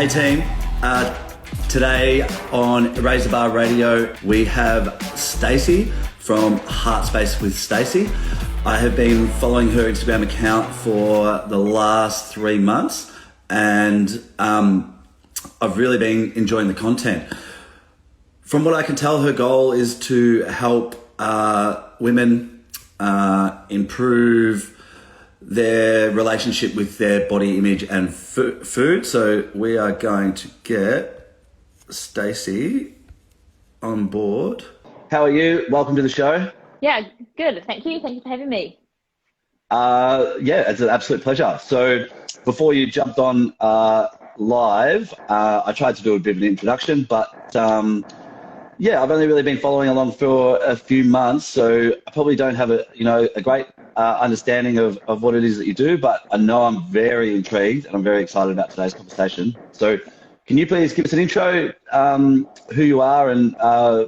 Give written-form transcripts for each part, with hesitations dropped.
Hey team, today on Raise the Bar Radio we have Stacey from Heart Space with Stacey. I have been following her Instagram account for the last 3 months and I've really been enjoying the content. From what I can tell, her goal is to help women improve their relationship with their body image and food. So we are going to get Stacey on board. How are you? Welcome to the show. Yeah, good. Thank you. Thank you for having me. Yeah, it's an absolute pleasure. So before you jumped on live, I tried to do a bit of an introduction, but yeah, I've only really been following along for a few months, so I probably don't have a great understanding of what it is that you do, but I know I'm very intrigued and I'm very excited about today's conversation. So can you please give us an intro, who you are and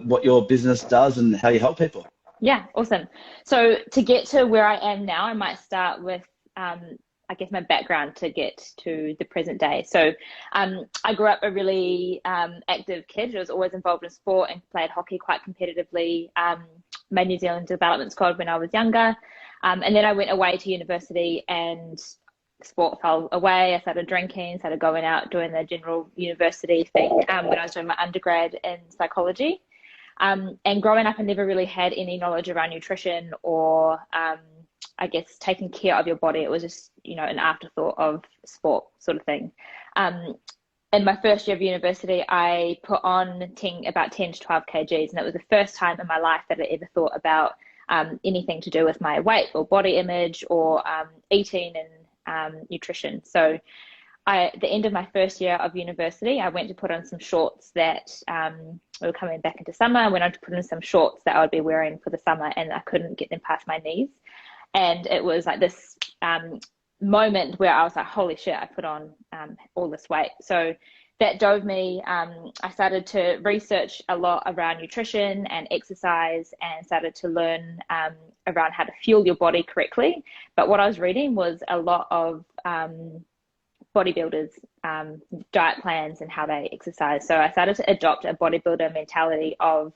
what your business does and how you help people? Yeah, awesome. So to get to where I am now, I might start with, I guess, my background to get to the present day. So I grew up a really active kid. I was always involved in sport and played hockey quite competitively. Made New Zealand development squad when I was younger. And then I went away to university and sport fell away. I started drinking, started going out, doing the general university thing when I was doing my undergrad in psychology. And growing up, I never really had any knowledge around nutrition or, I guess, taking care of your body. It was just, an afterthought of sport sort of thing. In my first year of university, I put on about 10 to 12 kgs. And it was the first time in my life that I ever thought about anything to do with my weight or body image or eating and nutrition. So at the end of my first year of university, I went to put on some shorts that we were coming back into summer. I went on to put on some shorts that I would be wearing for the summer and I couldn't get them past my knees. And it was like this moment where I was like, holy shit, I put on all this weight. So that drove me. I started to research a lot around nutrition and exercise and started to learn around how to fuel your body correctly. But what I was reading was a lot of bodybuilders' diet plans and how they exercise. So I started to adopt a bodybuilder mentality of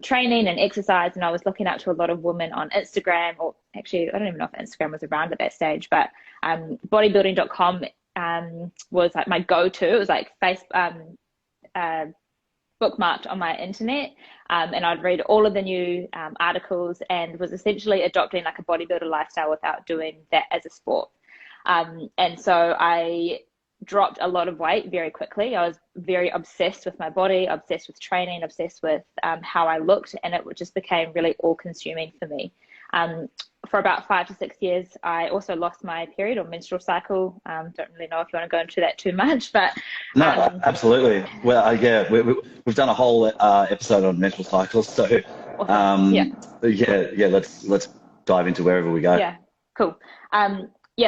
training and exercise, and I was looking up to a lot of women on Instagram, or actually I don't even know if Instagram was around at that stage, but bodybuilding.com was like my go-to. It was like bookmarked on my internet, and I'd read all of the new articles and was essentially adopting like a bodybuilder lifestyle without doing that as a sport. And so I dropped a lot of weight very quickly. I was very obsessed with my body, obsessed with training, obsessed with how I looked, and it just became really all-consuming for me. For about 5 to 6 years, I also lost my period or menstrual cycle. Don't really know if you want to go into that too much, but no, absolutely. Well, yeah, we've done a whole episode on menstrual cycles, so awesome. yeah. Let's dive into wherever we go. Yeah, cool.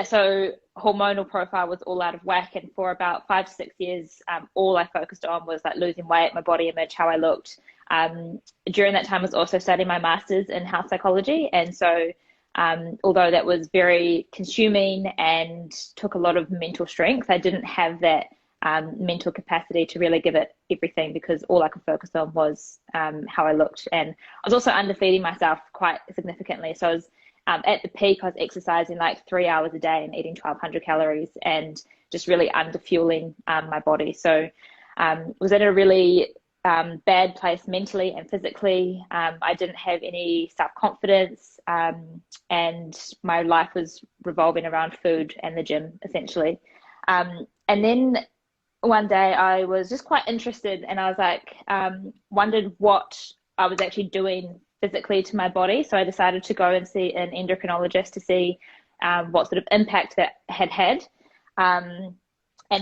So hormonal profile was all out of whack, and for about 5 to 6 years, all I focused on was like losing weight, my body image, how I looked. During that time, I was also studying my master's in health psychology, and so although that was very consuming and took a lot of mental strength, I didn't have that mental capacity to really give it everything because all I could focus on was how I looked. And I was also underfeeding myself quite significantly. So I was at the peak, I was exercising like 3 hours a day and eating 1,200 calories and just really underfueling my body. So was at a really bad place mentally and physically. I didn't have any self-confidence, and my life was revolving around food and the gym, essentially. And then one day I was just quite interested, and I was like, wondered what I was actually doing physically to my body. So I decided to go and see an endocrinologist to see what sort of impact that had. And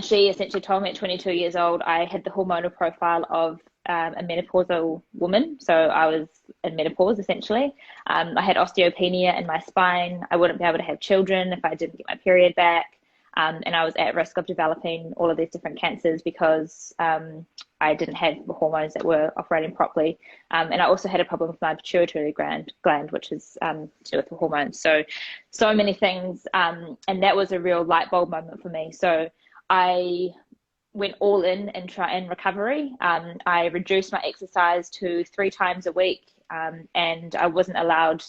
she essentially told me at 22 years old, I had the hormonal profile of a menopausal woman. So I was in menopause, essentially. I had osteopenia in my spine. I wouldn't be able to have children if I didn't get my period back. And I was at risk of developing all of these different cancers because I didn't have the hormones that were operating properly. And I also had a problem with my pituitary gland, which is to do with the hormones. So many things. And that was a real light bulb moment for me. So I went all in and try in recovery. I reduced my exercise to 3 times a week, and I wasn't allowed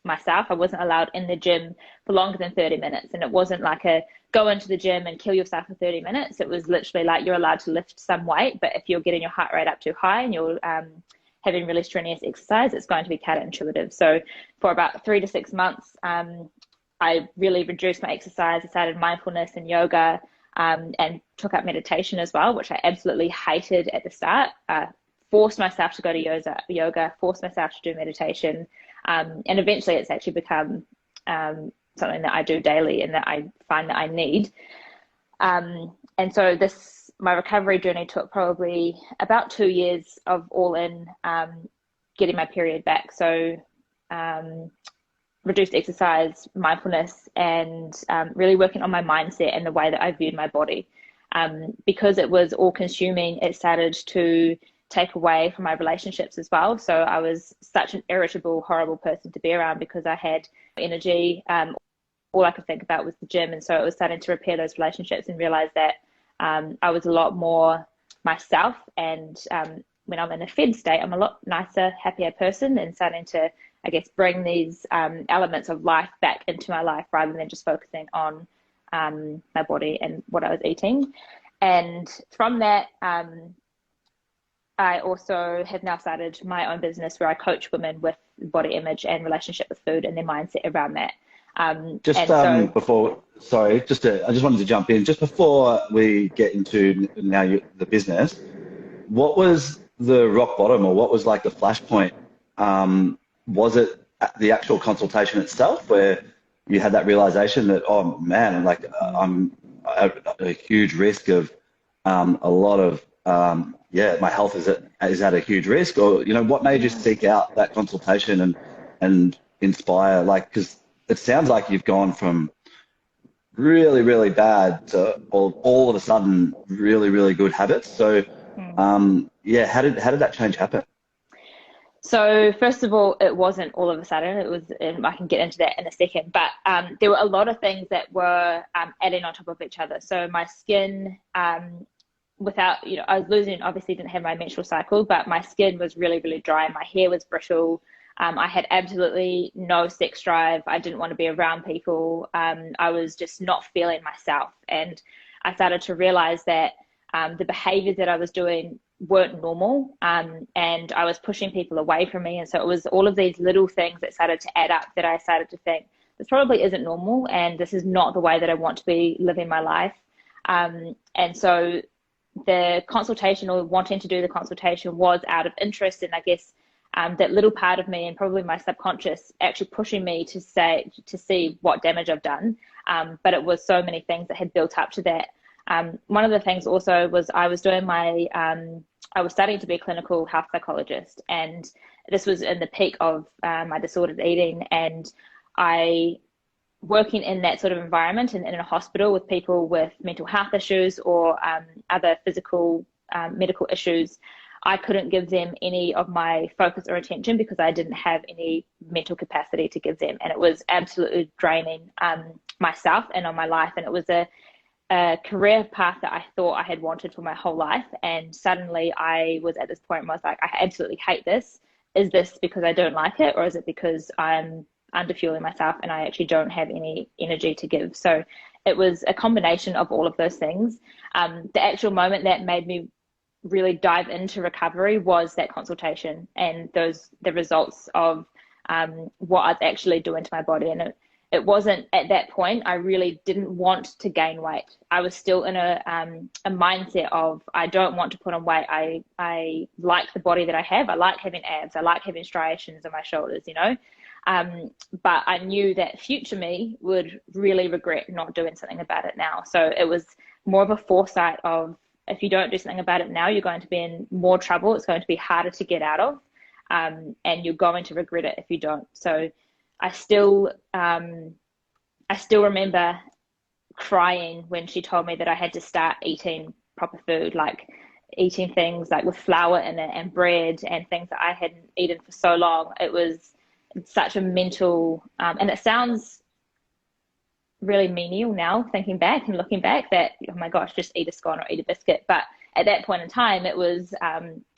in the gym for longer than 30 minutes. And it wasn't like a go into the gym and kill yourself for 30 minutes. It was literally like you're allowed to lift some weight, but if you're getting your heart rate up too high and you're having really strenuous exercise, it's going to be counterintuitive. So for about 3 to 6 months, I really reduced my exercise. I started mindfulness and yoga, and took up meditation as well, which I absolutely hated at the start. Forced myself to go to yoga, forced myself to do meditation. And eventually it's actually become something that I do daily and that I find that I need. And so my recovery journey took probably about 2 years of all in, getting my period back. So reduced exercise, mindfulness, and really working on my mindset and the way that I viewed my body. Because it was all consuming, it started to take away from my relationships as well. So I was such an irritable, horrible person to be around because I had energy. All I could think about was the gym. And so it was starting to repair those relationships and realize that I was a lot more myself. And when I'm in a fed state, I'm a lot nicer, happier person, and starting to, I guess, bring these elements of life back into my life rather than just focusing on my body and what I was eating. And from that, I also have now started my own business where I coach women with body image and relationship with food and their mindset around that. I just wanted to jump in just before we get into the business. What was the rock bottom, or what was like the flashpoint? Was it the actual consultation itself where you had that realization that, oh man, like I'm at a huge risk of a lot of my health is at a huge risk? Or what made you seek out that consultation and inspire, like, because it sounds like you've gone from really, really bad to all of a sudden really, really good habits. So how did that change happen? So first of all, it wasn't all of a sudden. It was, and I can get into that in a second, but there were a lot of things that were adding on top of each other. So my skin, without, I was losing, obviously didn't have my menstrual cycle, but my skin was really, really dry. My hair was brittle. I had absolutely no sex drive. I didn't want to be around people. I was just not feeling myself. And I started to realize that the behaviors that I was doing weren't normal, and I was pushing people away from me. And so it was all of these little things that started to add up that I started to think, this probably isn't normal, and this is not the way that I want to be living my life. And so the consultation, or wanting to do the consultation, was out of interest, and I guess that little part of me and probably my subconscious actually pushing me to see what damage I've done. But it was so many things that had built up to that. One of the things also was I was doing I was studying to be a clinical health psychologist, and this was in the peak of my disordered eating, and working in that sort of environment and in a hospital with people with mental health issues or other physical medical issues, I couldn't give them any of my focus or attention because I didn't have any mental capacity to give them. And it was absolutely draining myself and on my life. And it was a career path that I thought I had wanted for my whole life. And suddenly I was at this point where I was like, I absolutely hate this. Is this because I don't like it? Or is it because I'm underfueling myself and I actually don't have any energy to give? So it was a combination of all of those things. The actual moment that made me really dive into recovery was that consultation and the results of what I was actually doing to my body. And it wasn't at that point, I really didn't want to gain weight. I was still in a mindset of, I don't want to put on weight. I like the body that I have. I like having abs. I like having striations on my shoulders, but I knew that future me would really regret not doing something about it now. So it was more of a foresight of, if you don't do something about it now, you're going to be in more trouble. It's going to be harder to get out of, and you're going to regret it if you don't. So I still remember crying when she told me that I had to start eating proper food, like eating things like with flour in it and bread and things that I hadn't eaten for so long. It was such a mental, and it sounds really menial now, thinking back and looking back, that, oh my gosh, just eat a scone or eat a biscuit. But at that point in time, it was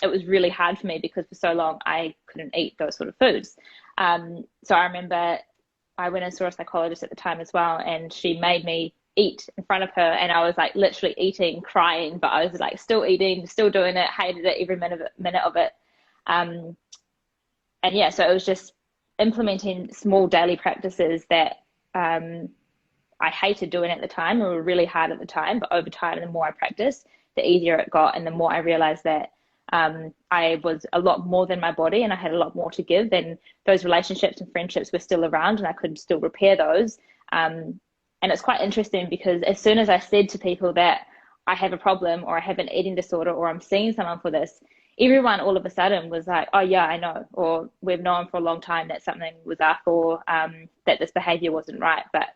really hard for me because for so long I couldn't eat those sort of foods. So I remember I went and saw a psychologist at the time as well, and she made me eat in front of her, and I was like literally eating, crying, but I was like still eating, still doing it, hated it every minute of it. Um, and yeah, so it was just implementing small daily practices that I hated doing at the time, or were really hard at the time, but over time, the more I practiced, the easier it got, and the more I realized that I was a lot more than my body, and I had a lot more to give. Then those relationships and friendships were still around, and I could still repair those. And it's quite interesting because as soon as I said to people that I have a problem, or I have an eating disorder, or I'm seeing someone for this, everyone all of a sudden was like, oh yeah, I know, or we've known for a long time that something was up, or that this behavior wasn't right. But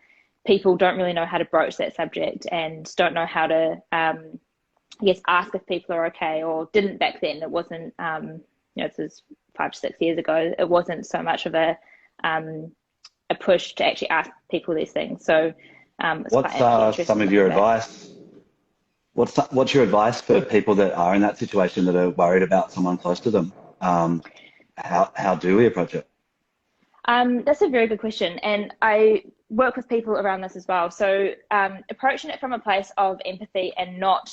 people don't really know how to broach that subject, and don't know how to, I guess, ask if people are okay, or didn't back then. It wasn't, this is 5 to 6 years ago. It wasn't so much of a push to actually ask people these things. So it's what's some of your advice? What's your advice for people that are in that situation, that are worried about someone close to them? How do we approach it? That's a very good question, and I work with people around this as well. So approaching it from a place of empathy, and not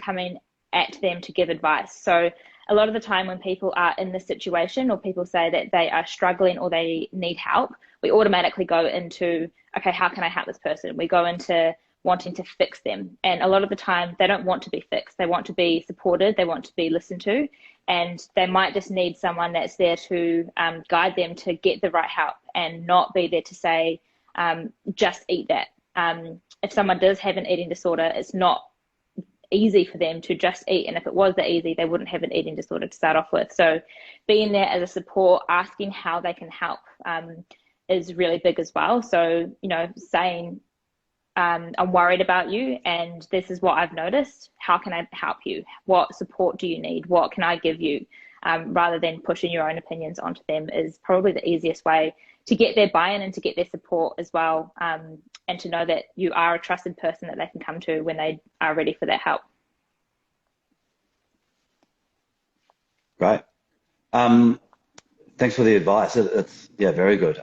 coming at them to give advice. So a lot of the time when people are in this situation, or people say that they are struggling or they need help, we automatically go into, okay, how can I help this person? We go into wanting to fix them. And a lot of the time they don't want to be fixed. They want to be supported. They want to be listened to. And they might just need someone that's there to guide them to get the right help, and not be there to say, just eat that. If someone does have an eating disorder, it's not easy for them to just eat. And if it was that easy, they wouldn't have an eating disorder to start off with. So being there as a support, asking how they can help is really big as well. So, saying, I'm worried about you, and this is what I've noticed. How can I help you? What support do you need? What can I give you? Rather than pushing your own opinions onto them, is probably the easiest way to get their buy-in and to get their support as well, and to know that you are a trusted person that they can come to when they are ready for that help. Right. Thanks for the advice. It's very good.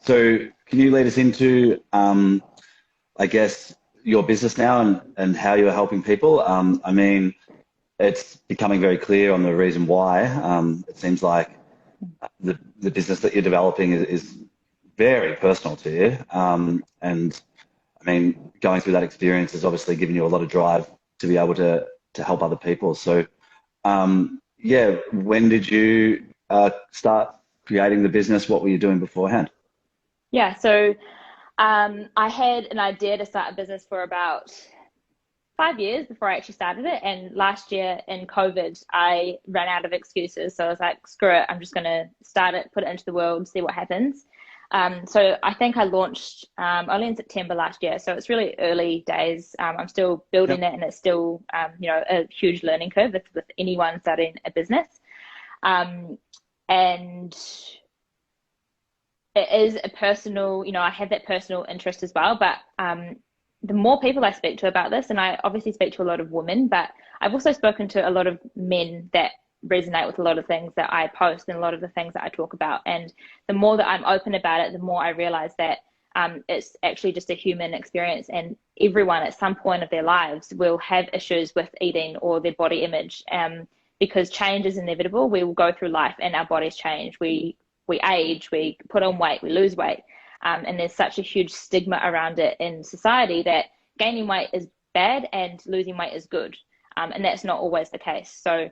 So can you lead us into, I guess, your business now, and how you're helping people? I mean, it's becoming very clear on the reason why. It seems like the business that you're developing is very personal to you. And I mean, going through that experience has obviously given you a lot of drive to be able to help other people. So, when did you start creating the business? What were you doing beforehand? Yeah, so I had an idea to start a business for about 5 years before I actually started it. And last year in COVID, I ran out of excuses. So I was like, screw it, I'm just going to start it, put it into the world, see what happens. So I think I launched only in September last year. So it's really early days. I'm still building it, and it's still, a huge learning curve with anyone starting a business. And it is a personal, I have that personal interest as well, but the more people I speak to about this, and I obviously speak to a lot of women, but I've also spoken to a lot of men that resonate with a lot of things that I post and a lot of the things that I talk about. And the more that I'm open about it, the more I realize that it's actually just a human experience, and everyone at some point of their lives will have issues with eating or their body image, because change is inevitable. We will go through life and our bodies change. We age, we put on weight, we lose weight. And there's such a huge stigma around it in society that gaining weight is bad and losing weight is good. And that's not always the case. So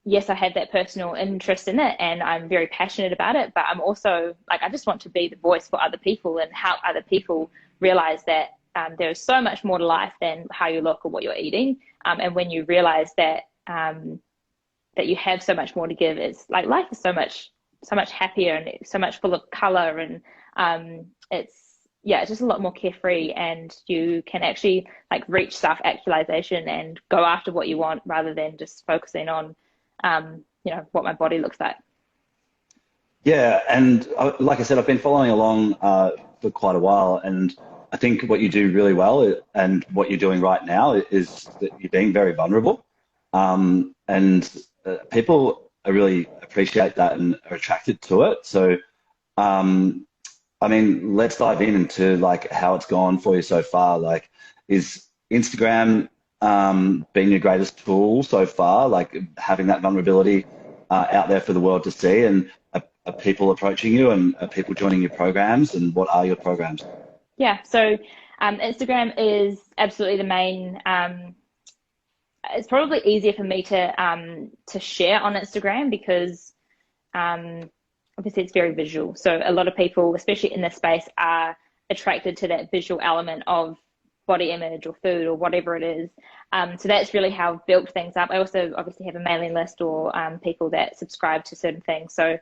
yes, I have that personal interest in it, and I'm very passionate about it, but I'm also like, I just want to be the voice for other people and help other people realize that there's so much more to life than how you look or what you're eating. And when you realize that that you have so much more to give, it's like life is so much happier and so much full of color, and it's just a lot more carefree, and you can actually like reach self-actualization and go after what you want rather than just focusing on what my body looks like. Yeah, and like I said, I've been following along for quite a while, and I think what you do really well and what you're doing right now is that you're being very vulnerable, and people really appreciate that and are attracted to it. So, I mean, let's dive into like how it's gone for you so far. Like, is Instagram been your greatest tool so far? Like having that vulnerability out there for the world to see, and are people approaching you, and are people joining your programs, and what are your programs? Yeah, so Instagram is absolutely the main. It's probably easier for me to share on Instagram because obviously it's very visual. So a lot of people, especially in this space, are attracted to that visual element of body image or food or whatever it is. So that's really how I've built things up. I also obviously have a mailing list or people that subscribe to certain things. So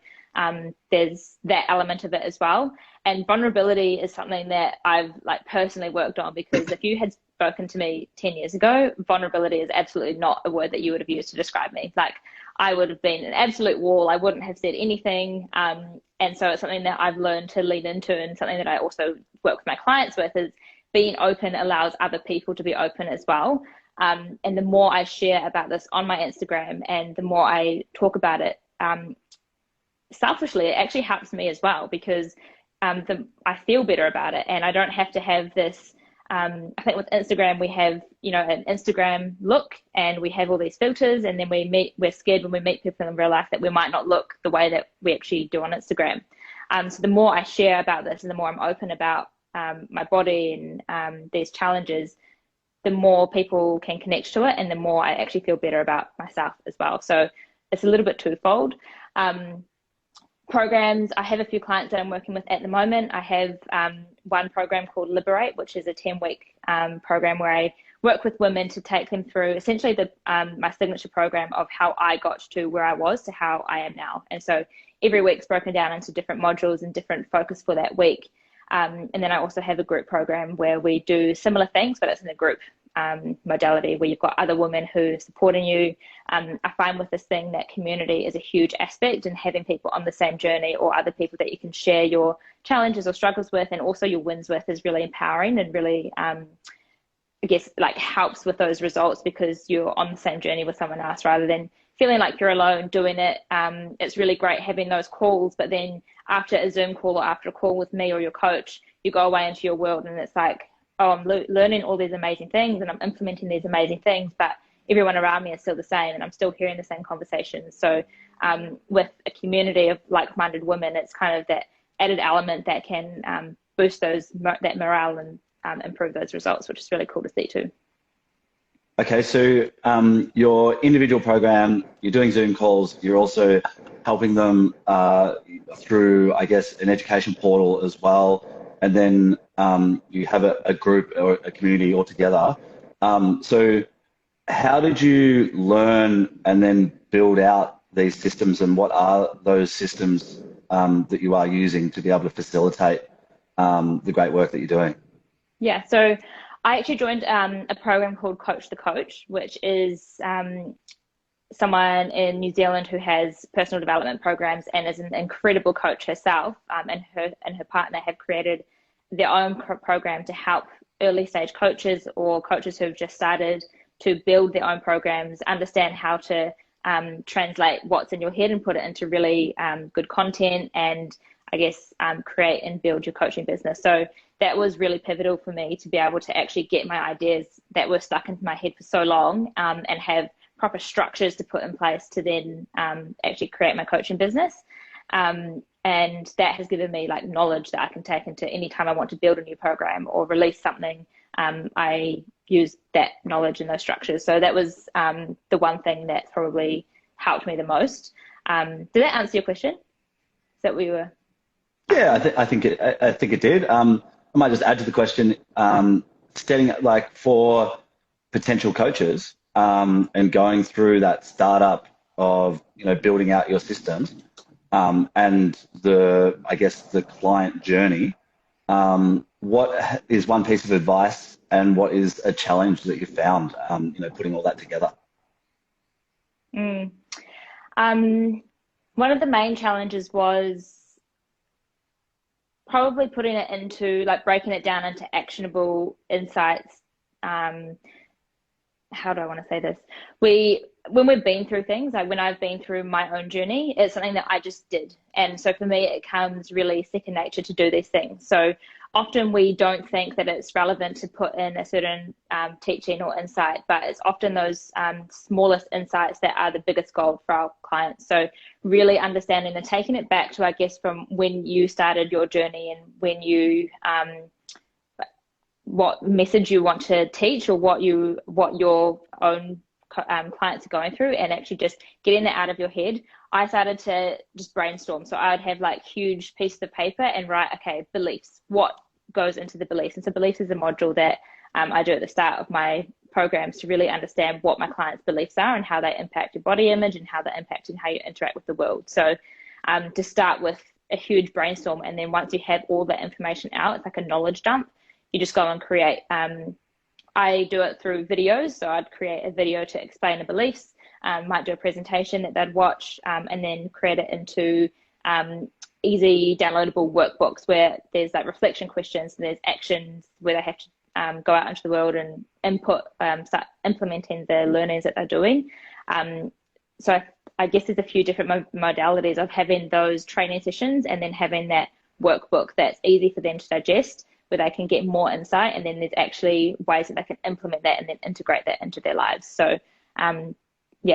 there's that element of it as well. And vulnerability is something that I've like personally worked on, because if you had spoken to me 10 years ago, vulnerability is absolutely not a word that you would have used to describe me. Like I would have been an absolute wall. I wouldn't have said anything. And so it's something that I've learned to lean into, and something that I also work with my clients with is being open allows other people to be open as well. And the more I share about this on my Instagram and the more I talk about it, selfishly, it actually helps me as well, because I feel better about it, and I don't have to have this. I think with Instagram, we have, an Instagram look, and we have all these filters, and then we're scared when we meet people in real life that we might not look the way that we actually do on Instagram. So the more I share about this and the more I'm open about my body and these challenges, the more people can connect to it, and the more I actually feel better about myself as well. So it's a little bit twofold. Programs, I have a few clients that I'm working with at the moment. I have one program called Liberate, which is a 10-week program where I work with women to take them through essentially my signature program of how I got to where I was to how I am now. And so every week's broken down into different modules and different focus for that week. And then I also have a group program where we do similar things, but it's in a group modality where you've got other women who are supporting you. I find with this thing that community is a huge aspect, and having people on the same journey or other people that you can share your challenges or struggles with and also your wins with is really empowering and really, I guess, like helps with those results, because you're on the same journey with someone else rather than feeling like you're alone doing it. It's really great having those calls, but then after a Zoom call or after a call with me or your coach, you go away into your world and it's like, oh, I'm learning all these amazing things and I'm implementing these amazing things, but everyone around me is still the same and I'm still hearing the same conversations. So with a community of like-minded women, it's kind of that added element that can boost that morale and improve those results, which is really cool to see too. Okay, so your individual program, you're doing Zoom calls, you're also helping them through, I guess, an education portal as well, and then you have a group or a community altogether. So how did you learn and then build out these systems, and what are those systems that you are using to be able to facilitate the great work that you're doing? Yeah, so I actually joined a program called Coach the Coach, which is someone in New Zealand who has personal development programs and is an incredible coach herself, and her partner have created their own program to help early stage coaches or coaches who have just started to build their own programs, understand how to translate what's in your head and put it into really good content, and I guess create and build your coaching business. So that was really pivotal for me to be able to actually get my ideas that were stuck into my head for so long and have proper structures to put in place to then actually create my coaching business. And that has given me like knowledge that I can take into any time I want to build a new program or release something. I use that knowledge and those structures. So that was the one thing that probably helped me the most. Did that answer your question? Is that what you were? Yeah, I think it did. I might just add to the question, setting like for potential coaches and going through that startup of building out your systems and I guess the client journey. What is one piece of advice and what is a challenge that you found? Putting all that together. One of the main challenges was probably putting it into like breaking it down into actionable insights. How do I want to say this? When we've been through things, like when I've been through my own journey, it's something that I just did. And so for me, it comes really second nature to do these things. So often we don't think that it's relevant to put in a certain teaching or insight, but it's often those smallest insights that are the biggest gold for our clients. So really understanding and taking it back to, I guess, from when you started your journey and when you what message you want to teach, or what your own clients are going through, and actually just getting that out of your head. I started to just brainstorm. So I would have like huge pieces of paper and write, okay, beliefs, what goes into the beliefs. And so beliefs is a module that I do at the start of my programs to really understand what my clients' beliefs are and how they impact your body image and how they impact in how you interact with the world. So to start with a huge brainstorm, and then once you have all the information out, it's like a knowledge dump. You just go and create. I do it through videos, so I'd create a video to explain the beliefs, might do a presentation that they'd watch, and then create it into easy downloadable workbooks where there's like reflection questions and there's actions where they have to go out into the world and start implementing the learnings that they're doing. So I guess there's a few different modalities of having those training sessions and then having that workbook that's easy for them to digest, where they can get more insight, and then there's actually ways that they can implement that and then integrate that into their lives. So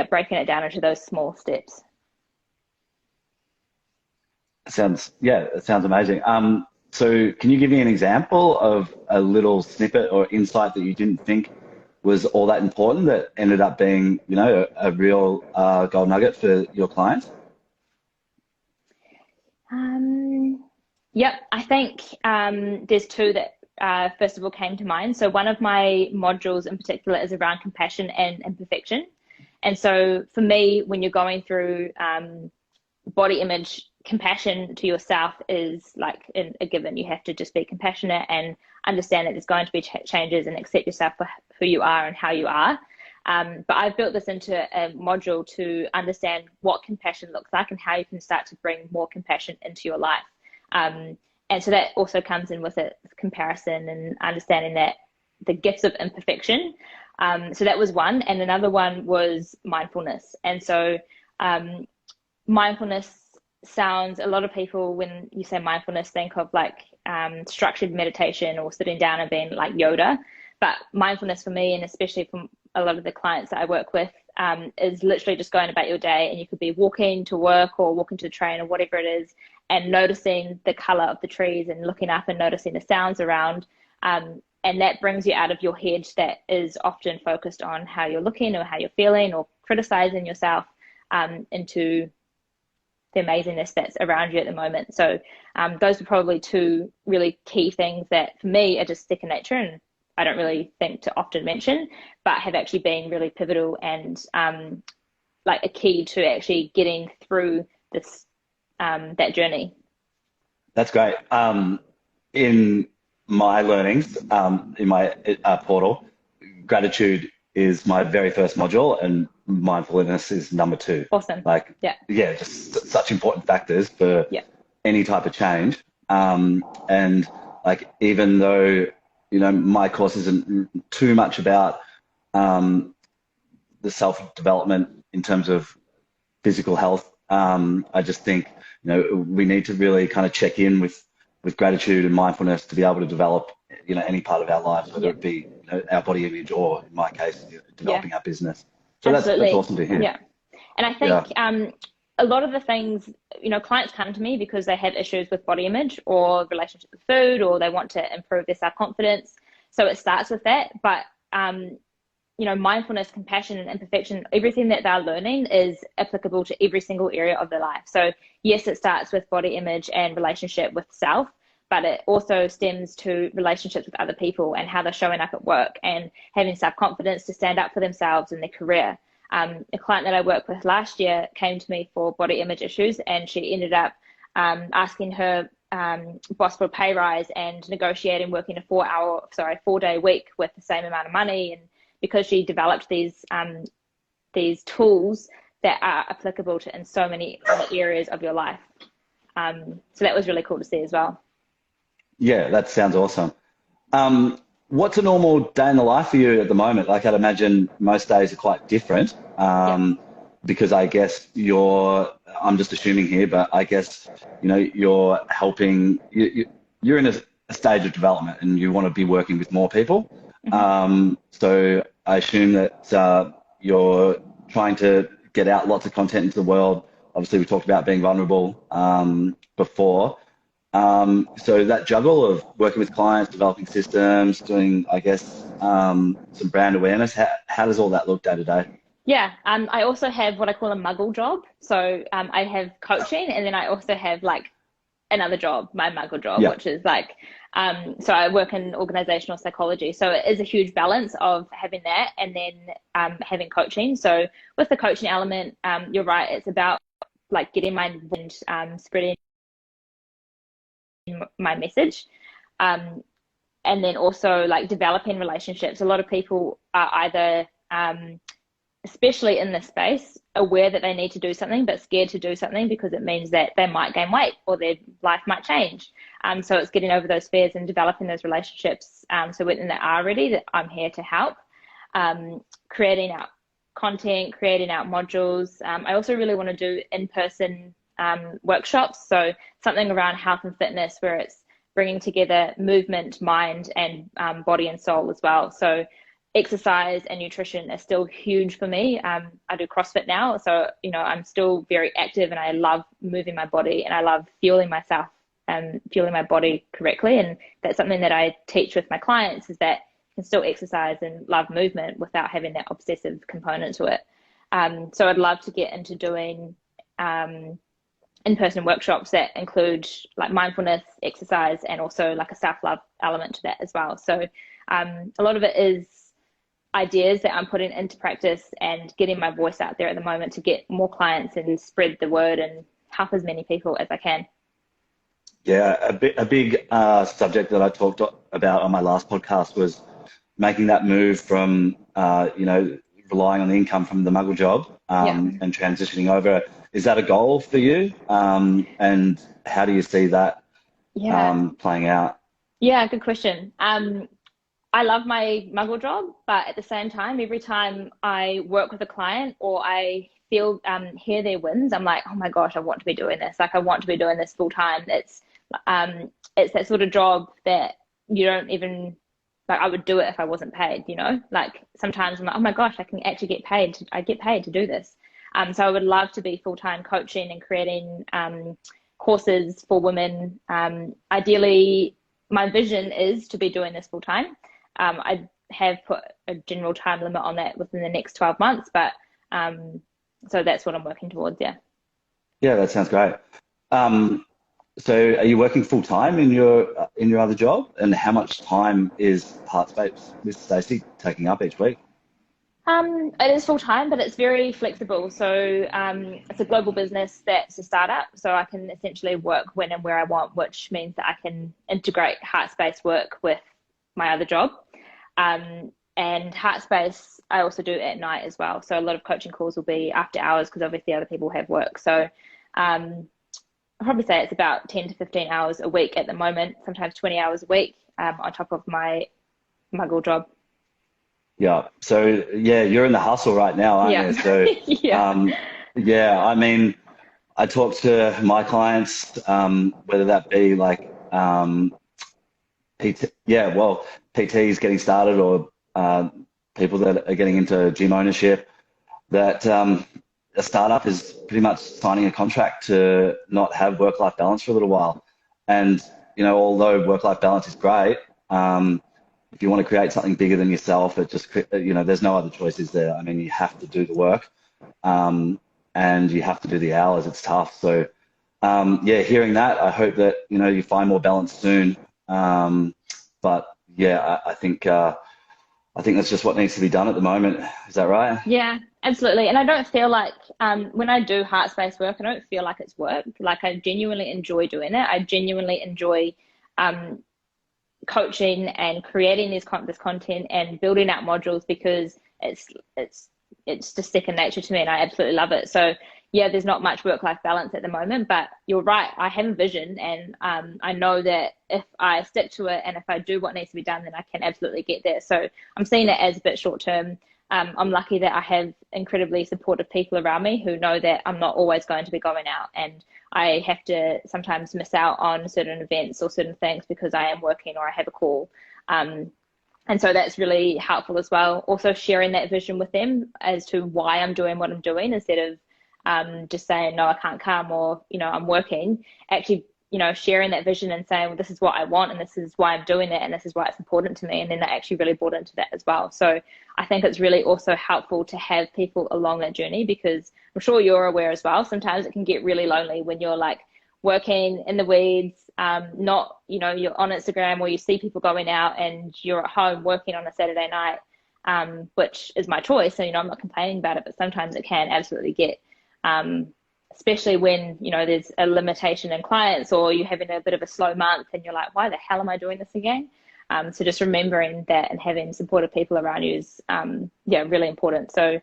breaking it down into those small steps. It sounds amazing. So can you give me an example of a little snippet or insight that you didn't think was all that important that ended up being, a real gold nugget for your clients? Yep, I think there's two that first of all came to mind. So one of my modules in particular is around compassion and imperfection. And so for me, when you're going through body image, compassion to yourself is like a given. You have to just be compassionate and understand that there's going to be changes and accept yourself for who you are and how you are. But I've built this into a module to understand what compassion looks like and how you can start to bring more compassion into your life. And so that also comes in with a comparison and understanding that the gifts of imperfection. So that was one. And another one was mindfulness. And so mindfulness sounds, a lot of people, when you say mindfulness, think of like structured meditation or sitting down and being like Yoda. But mindfulness for me, and especially from a lot of the clients that I work with, is literally just going about your day, and you could be walking to work or walking to the train or whatever it is, and noticing the color of the trees and looking up and noticing the sounds around. And that brings you out of your head that is often focused on how you're looking or how you're feeling or criticizing yourself, into the amazingness that's around you at the moment. So those are probably two really key things that for me are just second nature, and I don't really think to often mention, but have actually been really pivotal and like a key to actually getting through this that journey. That's great. In my learnings, in my portal, gratitude is my very first module, and mindfulness is number 2. Awesome. Just such important factors for any type of change. And like, even though, my course isn't too much about the self-development in terms of physical health, I just think, we need to really kind of check in with gratitude and mindfulness to be able to develop, any part of our lives, whether it be our body image or, in my case, developing our business. So that's awesome to hear. Yeah. And I think a lot of the things, clients come to me because they have issues with body image or relationship with food, or they want to improve their self-confidence. So it starts with that. But, mindfulness, compassion, and imperfection, everything that they're learning is applicable to every single area of their life. So yes, it starts with body image and relationship with self, but it also stems to relationships with other people and how they're showing up at work and having self-confidence to stand up for themselves in their career. A client that I worked with last year came to me for body image issues, and she ended up asking her boss for a pay rise and negotiating working a 4-day week with the same amount of money. And because she developed these tools that are applicable to in so many other areas of your life. So that was really cool to see as well. Yeah, that sounds awesome. What's a normal day in the life for you at the moment? Like, I'd imagine most days are quite different, Yeah. because I guess I'm just assuming here, but I guess, you're helping, you're in a stage of development and you want to be working with more people. Hmm. So I assume that you're trying to get out lots of content into the world. Obviously, we talked about being vulnerable before. So that juggle of working with clients, developing systems, doing, I guess, some brand awareness, how does all that look day to day? Yeah, I also have what I call a muggle job. So I have coaching, and then I also have like another job, my muggle job, Yeah, which is like, so I work in organizational psychology. So it is a huge balance of having that and then having coaching. So with the coaching element, you're right, it's about like getting my and spreading my message. Um, and then also like developing relationships. A lot of people are either especially in this space, aware that they need to do something, but scared to do something because it means that they might gain weight or their life might change. So it's getting over those fears and developing those relationships. So when they are ready, that I'm here to help. Creating out content, creating out modules. I also really want to do in-person workshops. So something around health and fitness where it's bringing together movement, mind, and body and soul as well. So exercise and nutrition are still huge for me. I do CrossFit now, so I'm still very active, and I love moving my body, and I love fueling myself and fueling my body correctly. And that's something that I teach with my clients is that you can still exercise and love movement without having that obsessive component to it. So I'd love to get into doing in-person workshops that include like mindfulness, exercise, and also like a self-love element to that as well. So a lot of it is ideas that I'm putting into practice and getting my voice out there at the moment to get more clients and spread the word and help as many people as I can. yeah. A big subject that I talked about on my last podcast was making that move from, relying on the income from the muggle job, Yeah. and transitioning over. Is that a goal for you? And how do you see that Yeah. playing out? Yeah, good question. I love my muggle job, but at the same time, every time I work with a client or I hear their wins, I'm like, oh my gosh, I want to be doing this. Like I want to be doing this full time. It's that sort of job that you don't even like. I would do it if I wasn't paid, Like sometimes I'm like, oh my gosh, I can actually get paid. I get paid to do this. So I would love to be full time coaching and creating courses for women. Ideally, my vision is to be doing this full time. I have put a general time limit on that within the next 12 months, but so that's what I'm working towards. Yeah. Yeah, that sounds great. Um, so, are you working full time in your other job? And how much time is Heartspace with Stacey taking up each week? It is full time, but it's very flexible. So it's a global business that's a startup, so I can essentially work when and where I want, which means that I can integrate Heartspace work with my other job. And Heartspace, I also do at night as well. So a lot of coaching calls will be after hours because obviously other people have work. So I'll probably say it's about 10 to 15 hours a week at the moment, sometimes 20 hours a week on top of my muggle job. Yeah. So, yeah, you're in the hustle right now, aren't Yeah. you? So, Yeah. um, yeah, I mean, I talk to my clients, whether that be like PT, yeah, well, PTs getting started or people that are getting into gym ownership, that a startup is pretty much signing a contract to not have work-life balance for a little while. And, although work-life balance is great, if you want to create something bigger than yourself, there's no other choices there. I mean, you have to do the work, and you have to do the hours. It's tough. So, yeah, hearing that, I hope that, you find more balance soon. But yeah, I think that's just what needs to be done at the moment. Is that right? Yeah, absolutely. And I don't feel like when I do heart space work, I don't feel like it's work. Like I genuinely enjoy doing it. I genuinely enjoy um, coaching and creating this content and building out modules because it's it's just second nature to me, and I absolutely love it. So yeah, there's not much work-life balance at the moment, but you're right. I have a vision, and I know that if I stick to it and if I do what needs to be done, then I can absolutely get there. So I'm seeing it as a bit short-term. I'm lucky that I have incredibly supportive people around me who know that I'm not always going to be going out, and I have to sometimes miss out on certain events or certain things because I am working or I have a call. And so that's really helpful as well. Also sharing that vision with them as to why I'm doing what I'm doing, instead of just saying, no, I can't come, or, I'm working. Actually, sharing that vision and saying, well, this is what I want and this is why I'm doing it and this is why it's important to me. And then they actually really bought into that as well. So I think it's really also helpful to have people along that journey, because I'm sure you're aware as well, sometimes it can get really lonely when you're like working in the weeds, not, you're on Instagram or you see people going out and you're at home working on a Saturday night, which is my choice. So, I'm not complaining about it, but sometimes it can absolutely get, especially when, there's a limitation in clients or you're having a bit of a slow month and you're like, why the hell am I doing this again? So just remembering that and having supportive people around you is, really important. So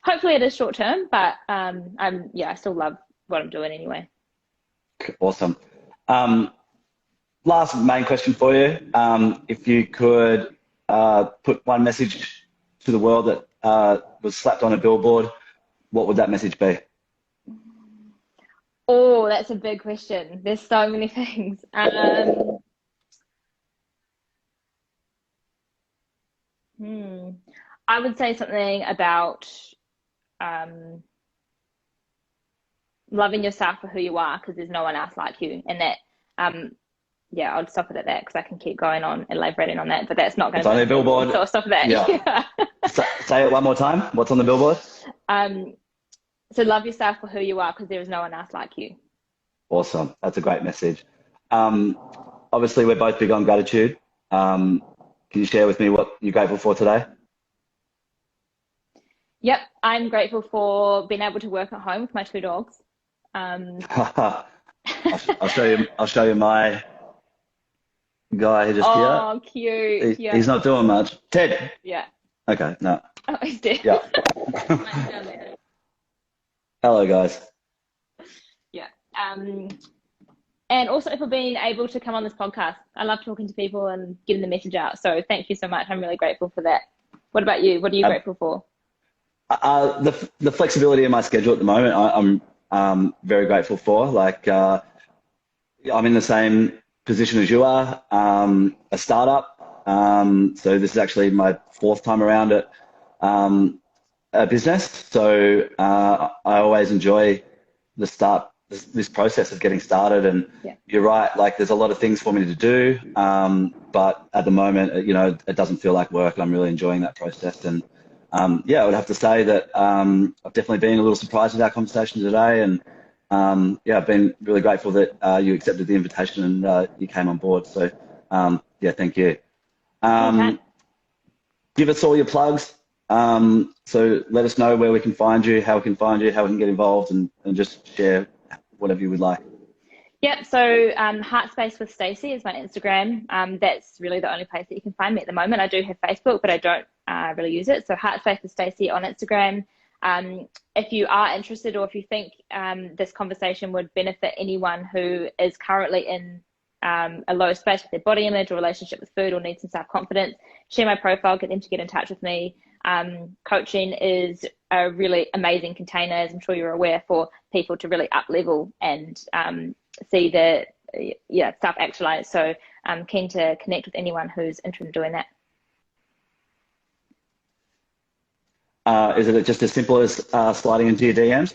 hopefully it is short term, but I still love what I'm doing anyway. Awesome. Last main question for you. If you could put one message to the world that was slapped on a billboard, what would that message be? Oh, that's a big question. There's so many things. I would say something about loving yourself for who you are, because there's no one else like you. And that, I'll stop it at that because I can keep going on elaborating on that, but that's not going to be on a billboard. So I'll stop at that. Yeah. Say it one more time. What's on the billboard? So love yourself for who you are, because there is no one else like you. Awesome. That's a great message. Obviously, we're both big on gratitude. Can you share with me what you're grateful for today? Yep, I'm grateful for being able to work at home with my two dogs. I'll show you my guy just here. Oh, cute. He's not doing much. Ted. Yeah. Okay. No. Oh, he's dead. Yeah. Hello, guys. Yeah. And also for being able to come on this podcast. I love talking to people and getting the message out. So thank you so much. I'm really grateful for that. What about you? What are you grateful for? The flexibility in my schedule at the moment, I'm very grateful for. Like, I'm in the same position as you are, a startup. So this is actually my fourth time around at a business. So I always enjoy this process of getting started. And You're right, like there's a lot of things for me to do. But at the moment, it doesn't feel like work. I'm really enjoying that process. And I would have to say that I've definitely been a little surprised with our conversation today. And I've been really grateful that you accepted the invitation and you came on board. So thank you. Give us all your plugs. So let us know where we can find you, how we can find you, how we can get involved, and just share whatever you would like. Yep. So Heartspace with Stacey is my Instagram. That's really the only place that you can find me at the moment. I do have Facebook, but I don't really use it. So Heartspace with Stacey on Instagram. If you are interested, or if you think this conversation would benefit anyone who is currently in a low space with their body image or relationship with food, or needs some self-confidence, share my profile, get them to get in touch with me. Coaching is a really amazing container, as I'm sure you're aware, for people to really up level and see the self-actualize. So I'm keen to connect with anyone who's interested in doing that. Is it just as simple as sliding into your DMs?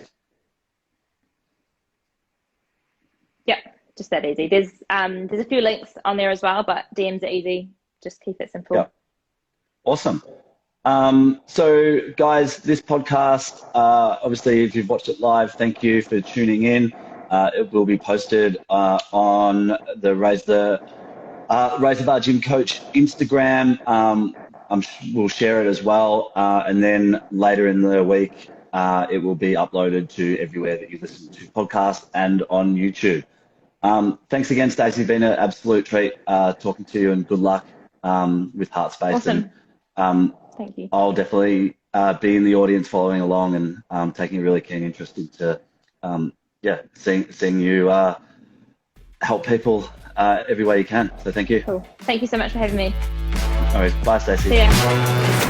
Yep, just that easy. There's a few links on there as well, but DMs are easy. Just keep it simple. Yep. Awesome. So guys, this podcast, obviously if you've watched it live, thank you for tuning in. It will be posted on the Raise the Bar Gym Coach Instagram. We'll share it as well. And then later in the week, it will be uploaded to everywhere that you listen to podcasts and on YouTube. Thanks again, Stacey. It's been an absolute treat talking to you, and good luck with Heartspace. Awesome. And, thank you. I'll definitely be in the audience following along and taking a really keen interest into, seeing you help people every way you can. So thank you. Cool. Thank you so much for having me. All right. Bye, Stacey. See ya.